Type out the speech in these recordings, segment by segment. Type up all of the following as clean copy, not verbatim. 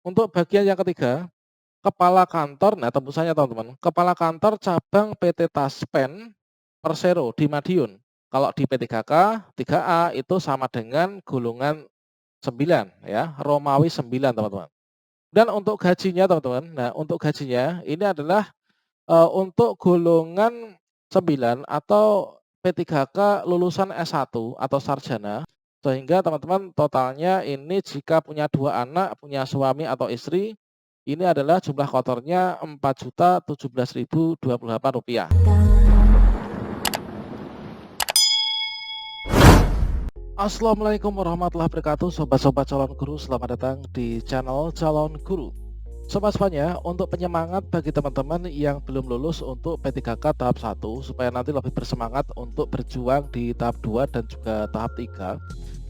Untuk bagian yang ketiga, kepala kantor, nah tembusannya teman-teman, kepala kantor cabang PT Taspen Persero di Madiun. Kalau di P3K, 3A itu sama dengan golongan 9 ya, Romawi 9 teman-teman. Dan untuk gajinya teman-teman, nah untuk gajinya ini adalah, untuk golongan 9 atau P3K lulusan S1 atau sarjana, sehingga teman-teman totalnya ini jika punya 2 anak, punya suami atau istri, ini adalah jumlah kotornya Rp4.017.028. Assalamualaikum warahmatullahi wabarakatuh, sobat-sobat calon guru, selamat datang di channel Calon Guru. Sobat semuanya, untuk penyemangat bagi teman-teman yang belum lulus untuk P3K tahap 1 supaya nanti lebih bersemangat untuk berjuang di tahap 2 dan juga tahap 3,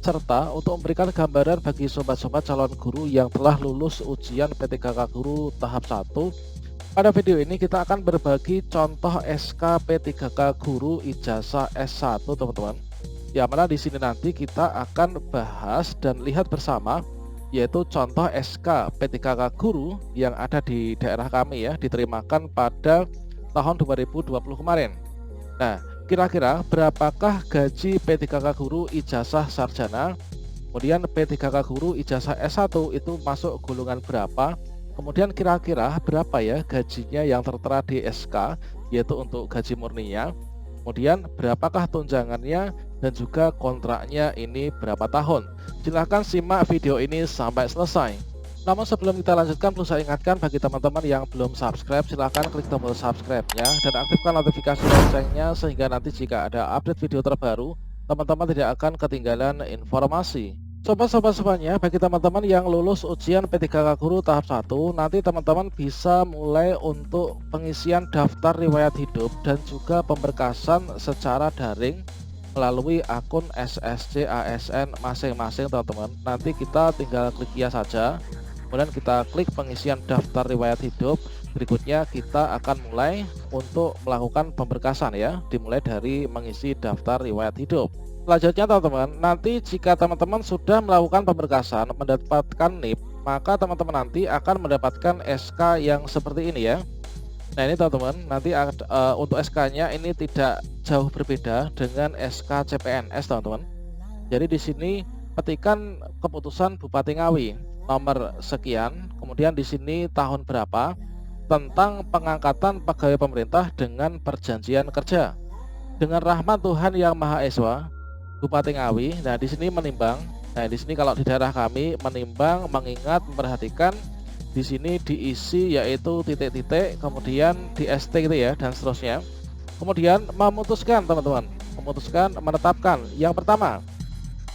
serta untuk memberikan gambaran bagi sobat-sobat calon guru yang telah lulus ujian P3K guru tahap 1. Pada video ini kita akan berbagi contoh SK P3K guru ijazah S1 teman-teman. Yang mana di sini nanti kita akan bahas dan lihat bersama, yaitu contoh SK P3K guru yang ada di daerah kami ya, diterimakan pada tahun 2020 kemarin. Nah, kira-kira berapakah gaji P3K guru ijazah sarjana? Kemudian P3K guru ijazah S1 itu masuk golongan berapa? Kemudian kira-kira berapa ya gajinya yang tertera di SK, yaitu untuk gaji murninya? Kemudian berapakah tunjangannya dan juga kontraknya ini berapa tahun? Silahkan simak video ini sampai selesai. Namun sebelum kita lanjutkan, perlu saya ingatkan bagi teman-teman yang belum subscribe, silahkan klik tombol subscribe-nya dan aktifkan notifikasi loncengnya sehingga nanti jika ada update video terbaru, teman-teman tidak akan ketinggalan informasi. Sobat-sobat semuanya, bagi teman-teman yang lulus ujian P3K guru tahap 1, nanti teman-teman bisa mulai untuk pengisian daftar riwayat hidup dan juga pemberkasan secara daring melalui akun SSC ASN masing-masing teman-teman. Nanti kita tinggal klik ya saja, kemudian kita klik pengisian daftar riwayat hidup. Berikutnya kita akan mulai untuk melakukan pemberkasan ya, dimulai dari mengisi daftar riwayat hidup. Selanjutnya teman-teman, nanti jika teman-teman sudah melakukan pemberkasan mendapatkan NIP, maka teman-teman nanti akan mendapatkan SK yang seperti ini ya. Nah ini teman-teman, nanti untuk SK-nya ini tidak jauh berbeda dengan SK CPNS teman-teman. Jadi di sini petikan keputusan Bupati Ngawi nomor sekian, kemudian di sini tahun berapa, tentang pengangkatan pegawai pemerintah dengan perjanjian kerja. Dengan rahmat Tuhan Yang Maha Esa, Bupati Ngawi. Nah, di sini menimbang. Nah, di sini kalau di daerah kami menimbang, mengingat, memperhatikan. Di sini diisi yaitu titik-titik, kemudian di ST gitu ya, dan seterusnya. Kemudian memutuskan teman-teman, memutuskan, menetapkan. Yang pertama,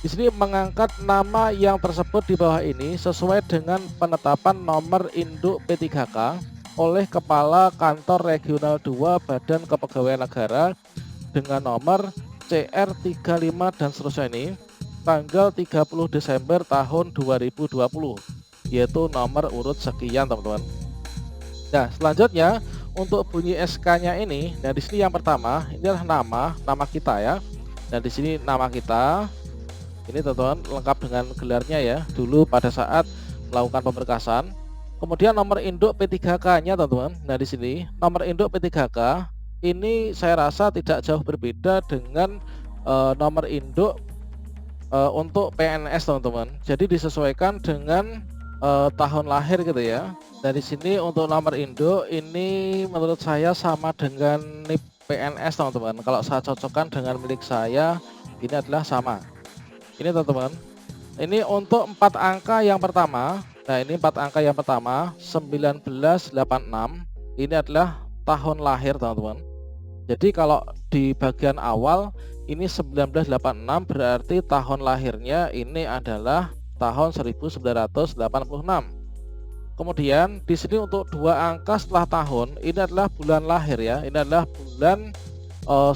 di sini mengangkat nama yang tersebut di bawah ini sesuai dengan penetapan nomor induk P3K oleh Kepala Kantor Regional 2 Badan Kepegawaian Negara dengan nomor CR35 dan seterusnya ini tanggal 30 Desember tahun 2020, yaitu nomor urut sekian teman-teman. Nah, selanjutnya untuk bunyi SK-nya ini, nah di sini yang pertama ini adalah nama kita ya. Dan di sini nama kita ini teman-teman lengkap dengan gelarnya ya, dulu pada saat melakukan pemberkasan. Kemudian nomor induk P3K-nya teman-teman. Nah, di sini nomor induk P3K ini saya rasa tidak jauh berbeda dengan nomor induk untuk PNS teman-teman. Jadi disesuaikan dengan tahun lahir gitu ya. Dari sini untuk nomor induk ini menurut saya sama dengan NIP PNS teman-teman. Kalau saya cocokkan dengan milik saya, ini adalah sama. Ini teman-teman. Ini untuk 4 angka yang pertama. Nah, ini 4 angka yang pertama 1986. Ini adalah tahun lahir teman-teman. Jadi kalau di bagian awal ini 1986 berarti tahun lahirnya ini adalah tahun 1986. Kemudian di sini untuk 2 angka setelah tahun ini adalah bulan lahir ya. Ini adalah bulan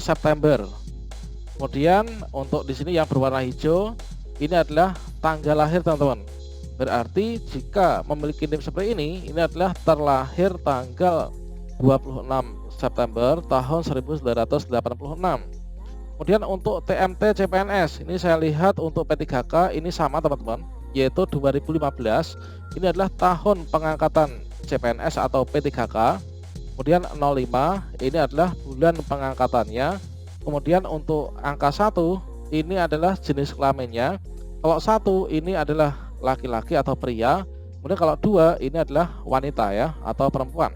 September. Kemudian untuk di sini yang berwarna hijau ini adalah tanggal lahir teman-teman. Berarti jika memiliki NIP seperti ini adalah terlahir tanggal 26 September tahun 1986. Kemudian untuk TMT CPNS ini saya lihat untuk P3K ini sama teman-teman. yaitu 2015, ini adalah tahun pengangkatan CPNS atau P3K. Kemudian 05 ini adalah bulan pengangkatannya. Kemudian untuk angka 1 ini adalah jenis kelaminnya. Kalau 1 ini adalah laki-laki atau pria. Kemudian kalau 2 ini adalah wanita ya atau perempuan.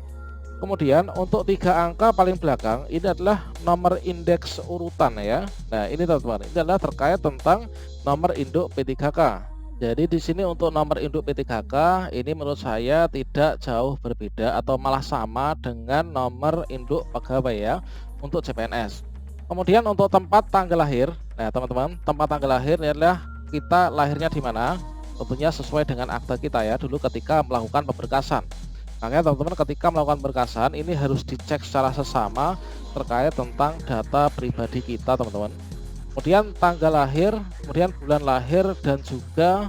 Kemudian untuk 3 angka paling belakang ini adalah nomor indeks urutan ya. Nah, ini teman-teman, ini adalah terkait tentang nomor induk P3K. Jadi di sini untuk nomor induk P3K ini menurut saya tidak jauh berbeda atau malah sama dengan nomor induk pegawai ya untuk CPNS. Kemudian untuk tempat tanggal lahir, nah teman-teman, tempat tanggal lahir ini adalah kita lahirnya di mana? Tentunya sesuai dengan akta kita ya dulu ketika melakukan pemberkasan. Makanya teman-teman ketika melakukan berkasan ini harus dicek secara sesama terkait tentang data pribadi kita teman-teman. Kemudian tanggal lahir, kemudian bulan lahir dan juga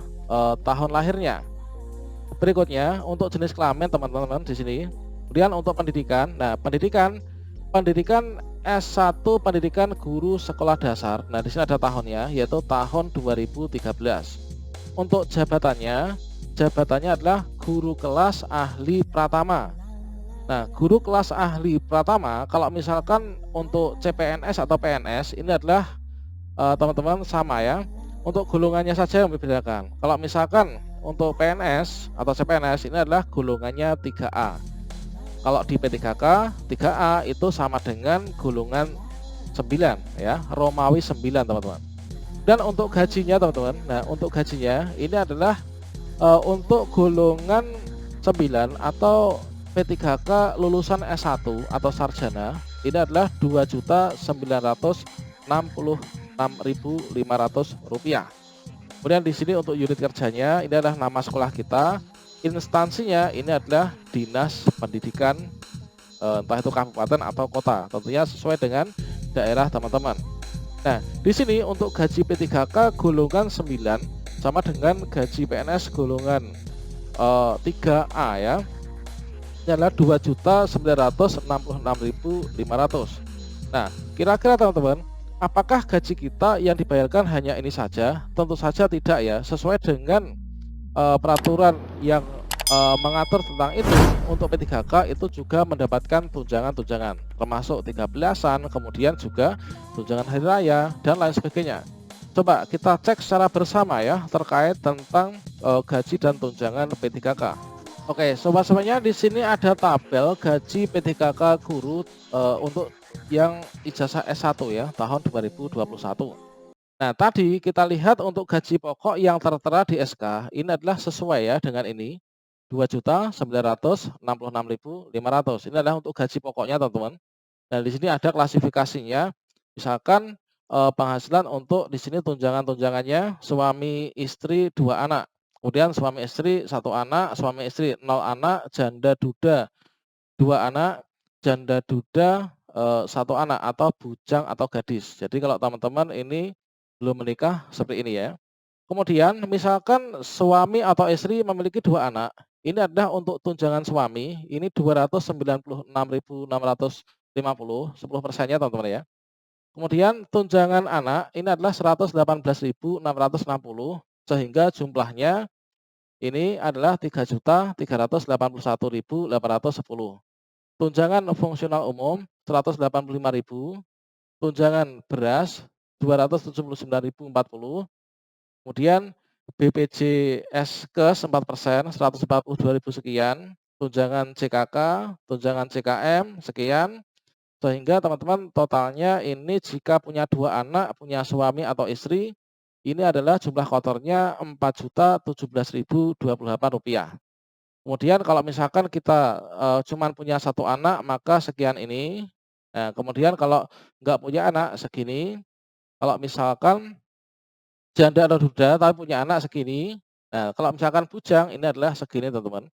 tahun lahirnya. Berikutnya untuk jenis kelamin teman-teman di sini. Kemudian untuk pendidikan, nah pendidikan S1 pendidikan guru sekolah dasar. Nah di sini ada tahunnya yaitu tahun 2013. Untuk jabatannya adalah guru kelas ahli pratama. Nah, guru kelas ahli pratama kalau misalkan untuk CPNS atau PNS ini adalah teman-teman sama ya. Untuk golongannya saja yang membedakan. Kalau misalkan untuk PNS atau CPNS ini adalah golongannya 3A. Kalau di P3K 3A itu sama dengan golongan 9 ya, Romawi 9 teman-teman. Dan untuk gajinya teman-teman, nah untuk gajinya ini adalah untuk golongan 9 atau P3K lulusan S1 atau sarjana ini adalah Rp2.966.500. Kemudian di sini untuk unit kerjanya ini adalah nama sekolah kita, instansinya ini adalah Dinas Pendidikan entah itu kabupaten atau kota, tentunya sesuai dengan daerah teman-teman. Nah, di sini untuk gaji P3K golongan 9 sama dengan gaji PNS golongan 3A ya. Ini adalah Rp2.966.500. Nah, kira-kira teman-teman, apakah gaji kita yang dibayarkan hanya ini saja? Tentu saja tidak ya. Sesuai dengan peraturan yang mengatur tentang itu, untuk P3K itu juga mendapatkan tunjangan-tunjangan termasuk 13-an, kemudian juga tunjangan hari raya dan lain sebagainya. Coba kita cek secara bersama ya terkait tentang gaji dan tunjangan P3K. Oke, sobat-sobatnya di sini ada tabel gaji P3K guru untuk yang ijazah S1 ya tahun 2021. Nah, tadi kita lihat untuk gaji pokok yang tertera di SK ini adalah sesuai ya dengan ini. Rp2.966.500. Ini adalah untuk gaji pokoknya, teman-teman. Nah, di sini ada klasifikasinya. Misalkan penghasilan untuk di sini tunjangan-tunjangannya suami istri 2 anak. Kemudian suami istri 1 anak, suami istri 0 anak, janda duda 2 anak, janda duda 1 anak atau bujang atau gadis. Jadi kalau teman-teman ini belum menikah seperti ini ya. Kemudian misalkan suami atau istri memiliki 2 anak, ini adalah untuk tunjangan suami, ini Rp296.650, 10%-nya teman-teman ya. Kemudian tunjangan anak ini adalah Rp118.660, sehingga jumlahnya ini adalah Rp3.381.810. Tunjangan fungsional umum Rp185.000, tunjangan beras Rp279.040. Kemudian BPJS Kes 4% 142.000 sekian, tunjangan CKK, tunjangan CKM sekian, sehingga teman-teman totalnya ini jika punya 2 anak, punya suami atau istri, ini adalah jumlah kotornya Rp4.017.028. Kemudian kalau misalkan kita cuman punya 1 anak maka sekian ini. Nah, kemudian kalau nggak punya anak segini. Kalau misalkan janda atau duda tapi punya anak segini. Nah, kalau misalkan bujang ini adalah segini teman-teman.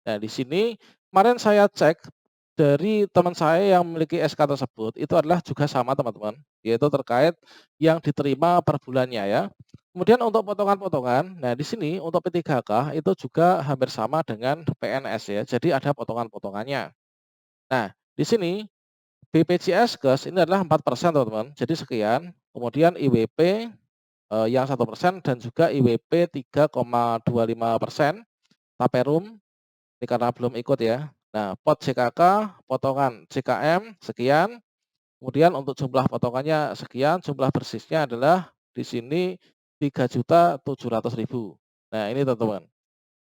Nah, di sini kemarin saya cek dari teman saya yang memiliki SK tersebut itu adalah juga sama teman-teman, yaitu terkait yang diterima per bulannya ya. Kemudian untuk potongan-potongan, nah di sini untuk P3K itu juga hampir sama dengan PNS ya. Jadi ada potongan-potongannya. Nah, di sini BPJS Kes ini adalah 4% teman-teman. Jadi sekian. Kemudian IWP yang 1% dan juga IWP 3,25%, Taperum ini karena belum ikut ya. Nah, pot JKK, potongan JKM sekian, kemudian untuk jumlah potongannya sekian, jumlah bersisnya adalah di sini 3.700.000. Nah, ini teman-teman.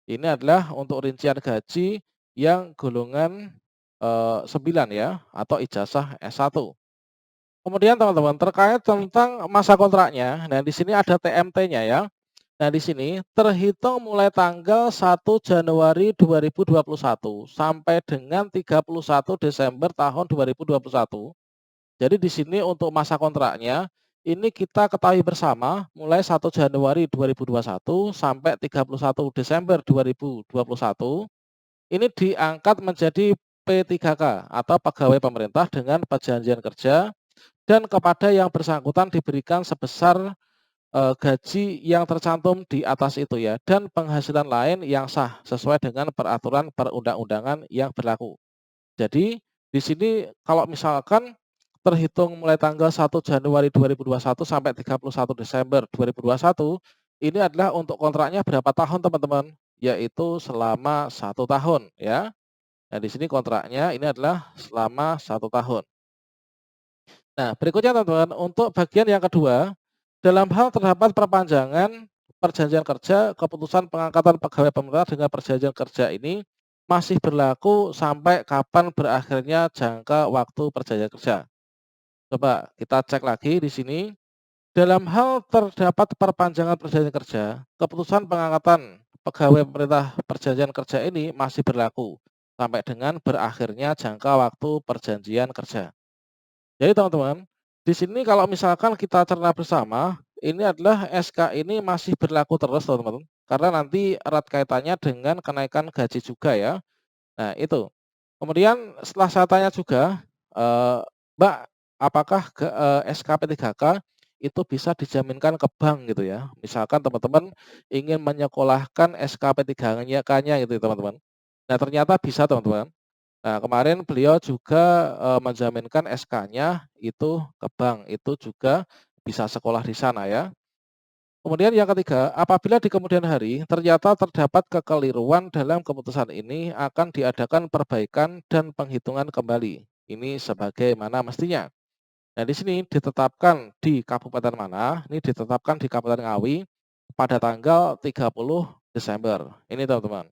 Ini adalah untuk rincian gaji yang golongan 9 ya, atau ijazah S1. Kemudian teman-teman terkait tentang masa kontraknya, nah di sini ada TMT-nya ya. Nah di sini terhitung mulai tanggal 1 Januari 2021 sampai dengan 31 Desember tahun 2021. Jadi di sini untuk masa kontraknya ini kita ketahui bersama mulai 1 Januari 2021 sampai 31 Desember 2021 ini diangkat menjadi P3K atau pegawai pemerintah dengan perjanjian kerja dan kepada yang bersangkutan diberikan sebesar gaji yang tercantum di atas itu ya dan penghasilan lain yang sah sesuai dengan peraturan perundang-undangan yang berlaku. Jadi di sini kalau misalkan terhitung mulai tanggal 1 Januari 2021 sampai 31 Desember 2021 ini adalah untuk kontraknya berapa tahun teman-teman? Yaitu selama 1 tahun ya. Nah di sini kontraknya ini adalah selama 1 tahun. Nah, berikutnya teman-teman, untuk bagian yang kedua, dalam hal terdapat perpanjangan perjanjian kerja, keputusan pengangkatan pegawai pemerintah dengan perjanjian kerja ini masih berlaku sampai kapan berakhirnya jangka waktu perjanjian kerja. Coba kita cek lagi di sini. Dalam hal terdapat perpanjangan perjanjian kerja, keputusan pengangkatan pegawai pemerintah perjanjian kerja ini masih berlaku sampai dengan berakhirnya jangka waktu perjanjian kerja. Jadi teman-teman, di sini kalau misalkan kita cerna bersama, ini adalah SK ini masih berlaku terus teman-teman, karena nanti erat kaitannya dengan kenaikan gaji juga ya. Nah itu. Kemudian setelah saya tanya juga, Mbak, apakah SK P3K itu bisa dijaminkan ke bank gitu ya? Misalkan teman-teman ingin menyekolahkan SK P3K-nya gitu ya teman-teman. Nah ternyata bisa teman-teman. Nah, kemarin beliau juga, menjaminkan SK-nya itu ke bank, itu juga bisa sekolah di sana ya. Kemudian yang ketiga, apabila di kemudian hari ternyata terdapat kekeliruan dalam keputusan ini akan diadakan perbaikan dan penghitungan kembali. Ini sebagaimana mestinya. Nah, di sini ditetapkan di kabupaten mana? Ini ditetapkan di Kabupaten Ngawi pada tanggal 30 Desember. Ini teman-teman.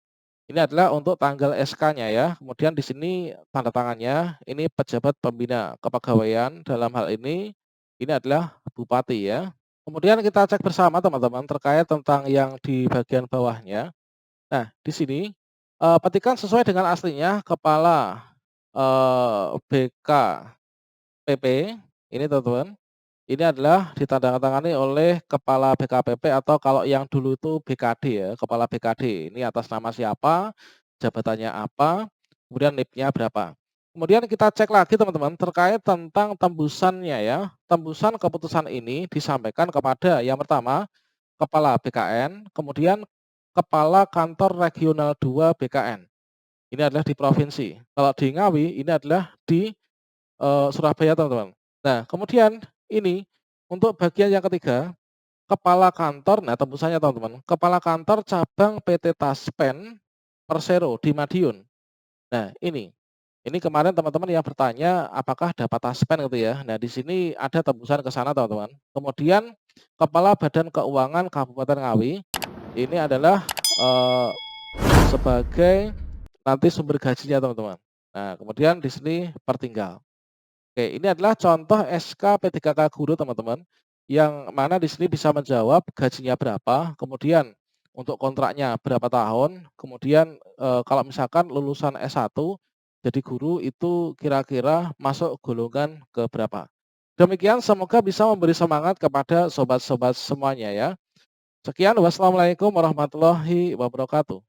Ini adalah untuk tanggal SK-nya ya. Kemudian di sini tanda tangannya, ini pejabat pembina kepegawaian dalam hal ini adalah bupati ya. Kemudian kita cek bersama teman-teman terkait tentang yang di bagian bawahnya. Nah, di sini petikan sesuai dengan aslinya kepala BKPP ini teman-teman. Ini adalah ditandatangani oleh kepala BKPP atau kalau yang dulu itu BKD ya, kepala BKD. Ini atas nama siapa, jabatannya apa, kemudian NIP-nya berapa. Kemudian kita cek lagi teman-teman terkait tentang tembusannya ya. Tembusan keputusan ini disampaikan kepada yang pertama kepala BKN, kemudian kepala kantor regional 2 BKN. Ini adalah di provinsi. Kalau di Ngawi ini adalah di Surabaya teman-teman. Nah, kemudian ini untuk bagian yang ketiga, kepala kantor, nah tembusannya teman-teman, kepala kantor cabang PT Taspen Persero di Madiun. Nah, ini kemarin teman-teman yang bertanya apakah dapat Taspen gitu ya. Nah, di sini ada tembusan ke sana teman-teman. Kemudian kepala Badan Keuangan Kabupaten Ngawi, ini adalah sebagai nanti sumber gajinya teman-teman. Nah, kemudian di sini pertinggal. Oke, ini adalah contoh SK P3K guru teman-teman, yang mana di sini bisa menjawab gajinya berapa, kemudian untuk kontraknya berapa tahun, kemudian kalau misalkan lulusan S1 jadi guru itu kira-kira masuk golongan ke berapa. Demikian semoga bisa memberi semangat kepada sobat-sobat semuanya ya. Sekian, wassalamualaikum warahmatullahi wabarakatuh.